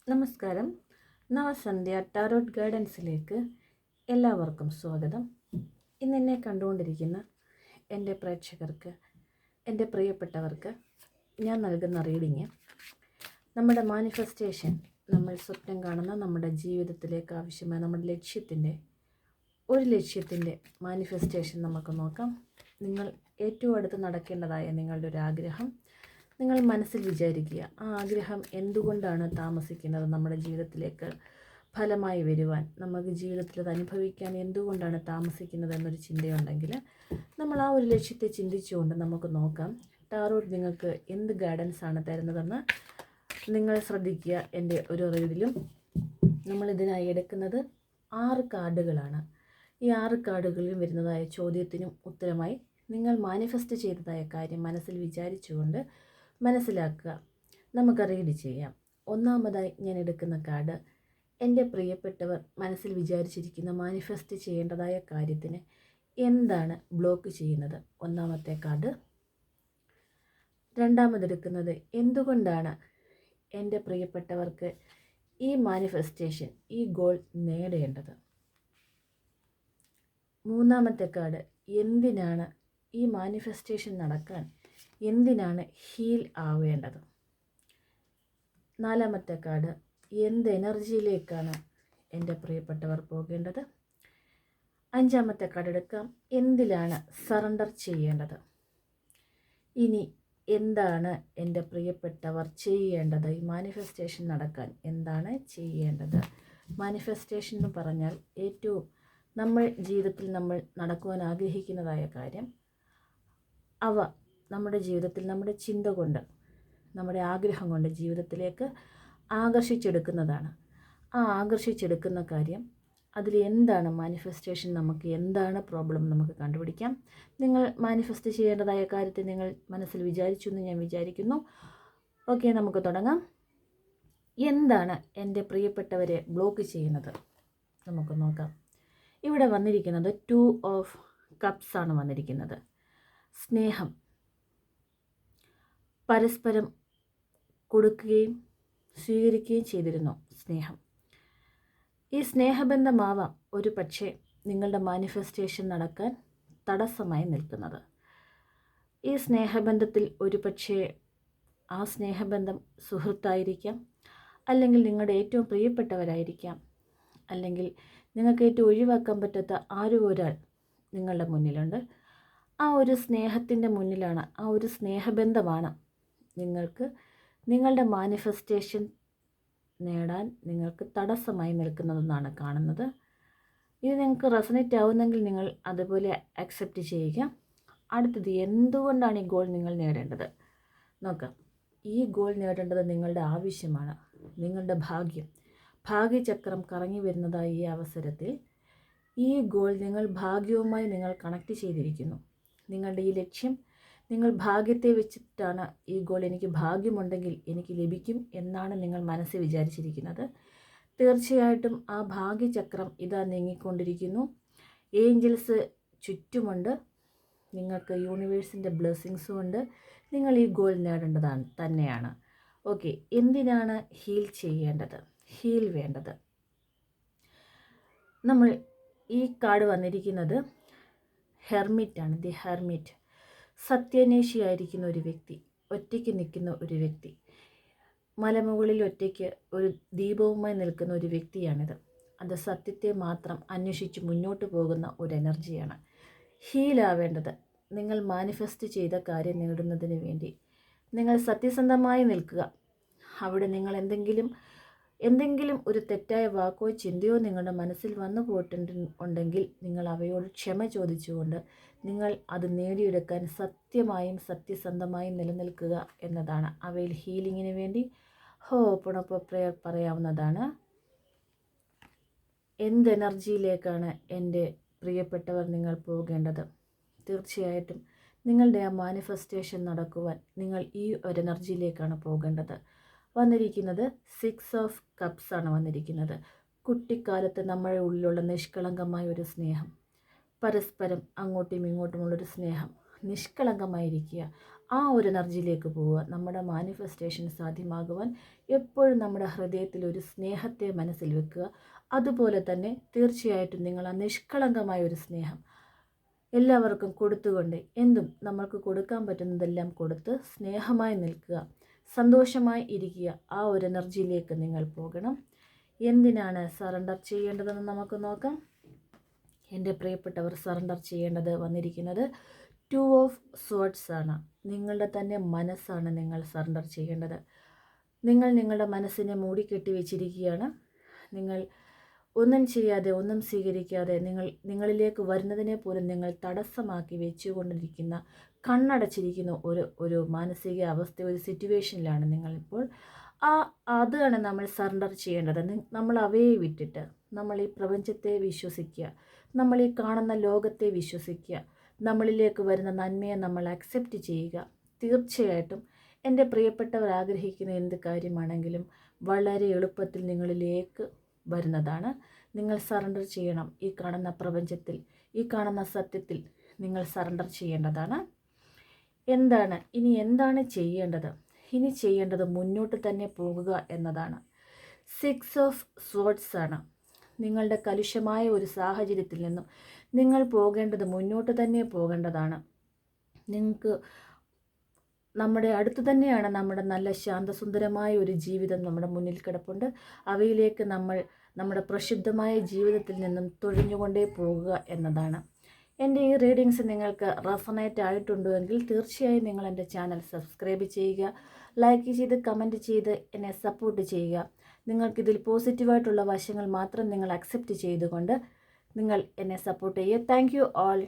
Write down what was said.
നമസ്കാരം. നവസന്ധ്യ ടാരോട്ട് ഗൈഡൻസിലേക്ക് എല്ലാവർക്കും സ്വാഗതം. ഇന്നെന്നെ കണ്ടുകൊണ്ടിരിക്കുന്ന എൻ്റെ പ്രേക്ഷകർക്ക്, എൻ്റെ പ്രിയപ്പെട്ടവർക്ക് ഞാൻ നൽകുന്ന റീഡിങ് നമ്മുടെ മാനിഫെസ്റ്റേഷൻ, നമ്മൾ സ്വപ്നം കാണുന്ന നമ്മുടെ ജീവിതത്തിലേക്ക് ആവശ്യമായ നമ്മുടെ ലക്ഷ്യത്തിൻ്റെ മാനിഫെസ്റ്റേഷൻ നമുക്ക് നോക്കാം. നിങ്ങൾ ഏറ്റവും അടുത്ത് നടക്കേണ്ടതായ നിങ്ങളുടെ ഒരു ആഗ്രഹം നിങ്ങൾ മനസ്സിൽ വിചാരിക്കുക. ആ ആഗ്രഹം എന്തുകൊണ്ടാണ് താമസിക്കുന്നത് നമ്മുടെ ജീവിതത്തിലേക്ക് ഫലമായി വരുവാൻ, നമുക്ക് ജീവിതത്തിൽ അത് അനുഭവിക്കാൻ എന്തുകൊണ്ടാണ് താമസിക്കുന്നത് എന്നൊരു ചിന്തയുണ്ടെങ്കിൽ നമ്മൾ ആ ഒരു ലക്ഷ്യത്തെ ചിന്തിച്ചുകൊണ്ട് നമുക്ക് നോക്കാം ടാറോട്ട് നിങ്ങൾക്ക് എന്ത് ഗൈഡൻസ് ആണ് തരുന്നതെന്ന് നിങ്ങൾ ശ്രദ്ധിക്കുക. എൻ്റെ ഒരു റീഡിലും നമ്മളിതിനായി എടുക്കുന്നത് 6 കാർഡുകളാണ്. ഈ 6 കാർഡുകളിലും വരുന്നതായ ചോദ്യത്തിനും ഉത്തരമായി നിങ്ങൾ മാനിഫെസ്റ്റ് ചെയ്തതായ കാര്യം മനസ്സിൽ വിചാരിച്ചുകൊണ്ട് മനസ്സിലാക്കുക. നമുക്ക് റീഡ് ചെയ്യാം. ഒന്നാമതായി ഞാൻ എടുക്കുന്ന കാർഡ്, എൻ്റെ പ്രിയപ്പെട്ടവർ മനസ്സിൽ വിചാരിച്ചിരിക്കുന്ന മാനിഫെസ്റ്റ് ചെയ്യേണ്ടതായ കാര്യത്തിന് എന്താണ് ബ്ലോക്ക് ചെയ്യുന്നത്? ഒന്നാമത്തെ കാർഡ്. രണ്ടാമതെടുക്കുന്നത്, എന്തുകൊണ്ടാണ് എൻ്റെ പ്രിയപ്പെട്ടവർക്ക് ഈ മാനിഫെസ്റ്റേഷൻ, ഈ ഗോൾ നേടേണ്ടത്? മൂന്നാമത്തെ കാർഡ്, എന്തിനാണ് ഈ മാനിഫെസ്റ്റേഷൻ നടക്കാൻ എന്തിനാണ് ഹീൽ ആവേണ്ടത്? നാലാമത്തെ കാർഡ്, എന്ത് എനർജിയിലേക്കാണ് എൻ്റെ പ്രിയപ്പെട്ടവർ പോകേണ്ടത്? അഞ്ചാമത്തെ കാർഡ് എടുക്കാം, എന്തിലാണ് സറണ്ടർ ചെയ്യേണ്ടത്? ഇനി എന്താണ് എൻ്റെ പ്രിയപ്പെട്ടവർ ചെയ്യേണ്ടത്? ഈ മാനിഫെസ്റ്റേഷൻ നടക്കാൻ എന്താണ് ചെയ്യേണ്ടത്? മാനിഫെസ്റ്റേഷൻ എന്ന് പറഞ്ഞാൽ ഏറ്റവും നമ്മൾ ജീവിതത്തിൽ നമ്മൾ നടക്കുവാൻ ആഗ്രഹിക്കുന്നതായ കാര്യം, അവ നമ്മുടെ ജീവിതത്തിൽ നമ്മുടെ ചിന്ത കൊണ്ട്, നമ്മുടെ ആഗ്രഹം കൊണ്ട് ജീവിതത്തിലേക്ക് ആകർഷിച്ചെടുക്കുന്നതാണ്. ആ ആകർഷിച്ചെടുക്കുന്ന കാര്യം, അതിൽ എന്താണ് മാനിഫെസ്റ്റേഷൻ, നമുക്ക് എന്താണ് പ്രോബ്ലം നമുക്ക് കണ്ടുപിടിക്കാം. നിങ്ങൾ മാനിഫെസ്റ്റ് ചെയ്യേണ്ടതായ കാര്യത്തെ നിങ്ങൾ മനസ്സിൽ വിചാരിച്ചു എന്ന് ഞാൻ വിചാരിക്കുന്നു. ഓക്കെ, നമുക്ക് തുടങ്ങാം. എന്താണ് എൻ്റെ പ്രിയപ്പെട്ടവരെ ബ്ലോക്ക് ചെയ്യുന്നത്? നമുക്ക് നോക്കാം. ഇവിടെ വന്നിരിക്കുന്നത് 2 ഓഫ് കപ്സ് ആണ് വന്നിരിക്കുന്നത്. സ്നേഹം, പരസ്പരം കൊടുക്കുകയും സ്വീകരിക്കുകയും ചെയ്തിരുന്നു സ്നേഹം. ഈ സ്നേഹബന്ധമാവാം ഒരു പക്ഷേ നിങ്ങളുടെ മാനിഫെസ്റ്റേഷൻ നടക്കാൻ തടസ്സമായി നിൽക്കുന്നത്. ഈ സ്നേഹബന്ധത്തിൽ ഒരു പക്ഷേ ആ സ്നേഹബന്ധം സുഹൃത്തായിരിക്കാം, അല്ലെങ്കിൽ നിങ്ങളുടെ ഏറ്റവും പ്രിയപ്പെട്ടവരായിരിക്കാം, അല്ലെങ്കിൽ നിങ്ങൾക്ക് ഏറ്റവും ഒഴിവാക്കാൻ പറ്റാത്ത ആരും ഒരാൾ നിങ്ങളുടെ മുന്നിലുണ്ട്. ആ ഒരു സ്നേഹത്തിൻ്റെ മുന്നിലാണ്, ആ ഒരു സ്നേഹബന്ധമാണ് നിങ്ങൾക്ക് നിങ്ങളുടെ മാനിഫെസ്റ്റേഷൻ നേടാൻ നിങ്ങൾക്ക് തടസ്സമായി നിൽക്കുന്നതെന്നാണ് കാണുന്നത്. ഇത് നിങ്ങൾക്ക് റെസണേറ്റ് ആവുന്നെങ്കിൽ നിങ്ങൾ അതുപോലെ അക്സെപ്റ്റ് ചെയ്യുക. അടുത്തത്, എന്തുകൊണ്ടാണ് ഈ ഗോൾ നിങ്ങൾ നേടേണ്ടത്? നോക്കാം. ഈ ഗോൾ നേടേണ്ടത് നിങ്ങളുടെ ആവശ്യമാണ്, നിങ്ങളുടെ ഭാഗ്യചക്രം കറങ്ങി വരുന്നതായ ഈ അവസരത്തിൽ ഈ ഗോൾ നിങ്ങൾ ഭാഗ്യവുമായി നിങ്ങൾ കണക്ട് ചെയ്തിരിക്കുന്നു. നിങ്ങളുടെ ഈ ലക്ഷ്യം, നിങ്ങൾ ഭാഗ്യത്തെ വെച്ചിട്ടാണ് ഈ ഗോൾ, എനിക്ക് ഭാഗ്യമുണ്ടെങ്കിൽ എനിക്ക് ലഭിക്കും എന്നാണ് നിങ്ങൾ മനസ്സിൽ വിചാരിച്ചിരിക്കുന്നത്. തീർച്ചയായിട്ടും ആ ഭാഗ്യചക്രം ഇതാ നീങ്ങിക്കൊണ്ടിരിക്കുന്നു. ഏഞ്ചൽസ് ചുറ്റുമുണ്ട്, നിങ്ങൾക്ക് യൂണിവേഴ്സിൻ്റെ ബ്ലെസ്സിങ്സും ഉണ്ട്. നിങ്ങൾ ഈ ഗോൾ നേടേണ്ടതാണ് തന്നെയാണ്. ഓക്കെ, എന്തിനാണ് ഹീൽ വേണ്ടത്? നമ്മൾ ഈ കാർഡ് വന്നിരിക്കുന്നത് ഹെർമിറ്റാണ്. ദി ഹെർമിറ്റ്, സത്യാന്വേഷിയായിരിക്കുന്ന ഒരു വ്യക്തി, ഒറ്റയ്ക്ക് നിൽക്കുന്ന ഒരു വ്യക്തി, മലമുകളിൽ ഒറ്റയ്ക്ക് ഒരു ദീപവുമായി നിൽക്കുന്ന ഒരു വ്യക്തിയാണിത്. അത് സത്യത്തെ മാത്രം അന്വേഷിച്ച് മുന്നോട്ട് പോകുന്ന ഒരു എനർജിയാണ്. ഹീലാവേണ്ടത്, നിങ്ങൾ മാനിഫെസ്റ്റ് ചെയ്ത കാര്യം നേടുന്നതിന് വേണ്ടി നിങ്ങൾ സത്യസന്ധമായി നിൽക്കുക. അവിടെ നിങ്ങൾ എന്തെങ്കിലും ഒരു തെറ്റായ വാക്കോ ചിന്തയോ നിങ്ങളുടെ മനസ്സിൽ വന്നു പോയിട്ടുണ്ടെങ്കിൽ നിങ്ങൾ അവയോട് ക്ഷമ ചോദിച്ചുകൊണ്ട് നിങ്ങൾ അത് നേടിയെടുക്കാൻ സത്യമായും സത്യസന്ധമായും നിലനിൽക്കുക എന്നതാണ്. അവയിൽ ഹീലിങ്ങിന് വേണ്ടി ഓപ്പൺ പ്രെയർ പറയാവുന്നതാണ്. എന്ത് എനർജിയിലേക്കാണ് എൻ്റെ പ്രിയപ്പെട്ടവർ നിങ്ങൾ പോകേണ്ടത്? തീർച്ചയായിട്ടും നിങ്ങളുടെ ആ മാനിഫെസ്റ്റേഷൻ നടക്കുവാൻ നിങ്ങൾ ഈ ഒരു എനർജിയിലേക്കാണ് പോകേണ്ടത്. വന്നിരിക്കുന്നത് 6 ഓഫ് കപ്സ് ആണ് വന്നിരിക്കുന്നത്. കുട്ടിക്കാലത്ത് നമ്മുടെ ഉള്ളിലുള്ള നിഷ്കളങ്കമായ ഒരു സ്നേഹം, പരസ്പരം അങ്ങോട്ടും ഇങ്ങോട്ടുമുള്ളൊരു സ്നേഹം, നിഷ്കളങ്കമായിരിക്കുക. ആ ഒരു എനർജിയിലേക്ക് പോവുക. നമ്മുടെ മാനിഫെസ്റ്റേഷൻ സാധ്യമാകുവാൻ എപ്പോഴും നമ്മുടെ ഹൃദയത്തിൽ ഒരു സ്നേഹത്തെ മനസ്സിൽ വെക്കുക. അതുപോലെ തന്നെ തീർച്ചയായിട്ടും നിങ്ങൾ ആ നിഷ്കളങ്കമായ ഒരു സ്നേഹം എല്ലാവർക്കും കൊടുത്തുകൊണ്ട് എന്തും നമ്മൾക്ക് കൊടുക്കാൻ പറ്റുന്നതെല്ലാം കൊടുത്ത് സ്നേഹമായി നിൽക്കുക, സന്തോഷമായി ഇരിക്കുക. ആ ഒരു എനർജിയിലേക്ക് നിങ്ങൾ പോകണം. എന്തിനാണ് സറണ്ടർ ചെയ്യേണ്ടതെന്ന് നമുക്ക് നോക്കാം. എൻ്റെ പ്രിയപ്പെട്ടവർ, സറണ്ടർ ചെയ്യേണ്ടത് വന്നിരിക്കുന്നത് 2 ഓഫ് സ്വർഡ്സ് ആണ്. നിങ്ങളുടെ തന്നെ മനസ്സാണ് നിങ്ങൾ സറണ്ടർ ചെയ്യേണ്ടത്. നിങ്ങൾ നിങ്ങളുടെ മനസ്സിനെ മൂടിക്കെട്ടി വെച്ചിരിക്കുകയാണ്. നിങ്ങൾ ഒന്നും ചെയ്യാതെ, ഒന്നും സ്വീകരിക്കാതെ, നിങ്ങളിലേക്ക് വരുന്നതിനെ പോലും നിങ്ങൾ തടസ്സമാക്കി വെച്ചുകൊണ്ടിരിക്കുന്ന, കണ്ണടച്ചിരിക്കുന്ന ഒരു മാനസിക അവസ്ഥ, ഒരു സിറ്റുവേഷനിലാണ് നിങ്ങളിപ്പോൾ. അതാണ് നമ്മൾ സറണ്ടർ ചെയ്യേണ്ടത്. നമ്മൾ അവയെ വിട്ടിട്ട് നമ്മൾ ഈ പ്രപഞ്ചത്തെ വിശ്വസിക്കുക, നമ്മൾ ഈ കാണുന്ന ലോകത്തെ വിശ്വസിക്കുക, നമ്മളിലേക്ക് വരുന്ന നന്മയെ നമ്മൾ അക്സെപ്റ്റ് ചെയ്യുക. തീർച്ചയായിട്ടും എൻ്റെ പ്രിയപ്പെട്ടവർ ആഗ്രഹിക്കുന്ന എന്ത് കാര്യമാണെങ്കിലും വളരെ എളുപ്പത്തിൽ നിങ്ങളിലേക്ക് വരുന്നതാണ്. നിങ്ങൾ സറണ്ടർ ചെയ്യണം. ഈ കാണുന്ന പ്രപഞ്ചത്തിൽ, ഈ കാണുന്ന സത്യത്തിൽ നിങ്ങൾ സറണ്ടർ ചെയ്യേണ്ടതാണ്. എന്താണ് ചെയ്യേണ്ടത്? ഇനി ചെയ്യേണ്ടത് മുന്നോട്ട് തന്നെ പോകുക എന്നതാണ്. 6 ഓഫ് സ്വർഡ്സ് ആണ്. നിങ്ങളുടെ കലുഷമായ ഒരു സാഹചര്യത്തിൽ നിന്നും നിങ്ങൾ പോകേണ്ടത് മുന്നോട്ട് തന്നെ പോകേണ്ടതാണ്. നിങ്ങൾക്ക് നമ്മുടെ അടുത്ത് തന്നെയാണ് നമ്മുടെ നല്ല ശാന്തസുന്ദരമായ ഒരു ജീവിതം നമ്മുടെ മുന്നിൽ കിടപ്പുണ്ട്. അവയിലേക്ക് നമ്മുടെ പ്രക്ഷുബ്ധമായ ജീവിതത്തിൽ നിന്നും തൊഴിഞ്ഞുകൊണ്ടേ പോകുക എന്നതാണ്. എൻ്റെ ഈ റീഡിങ്സ് നിങ്ങൾക്ക് റെസണേറ്റ് ആയിട്ടുണ്ടെങ്കിൽ തീർച്ചയായും നിങ്ങൾ എൻ്റെ ചാനൽ സബ്സ്ക്രൈബ് ചെയ്യുക, ലൈക്ക് ചെയ്ത് കമൻറ്റ് ചെയ്ത് എന്നെ സപ്പോർട്ട് ചെയ്യുക. നിങ്ങൾക്കിതിൽ പോസിറ്റീവായിട്ടുള്ള വശങ്ങൾ മാത്രം നിങ്ങൾ അക്സെപ്റ്റ് ചെയ്തുകൊണ്ട് നിങ്ങൾ എന്നെ സപ്പോർട്ട് ചെയ്യുക. Thank you all.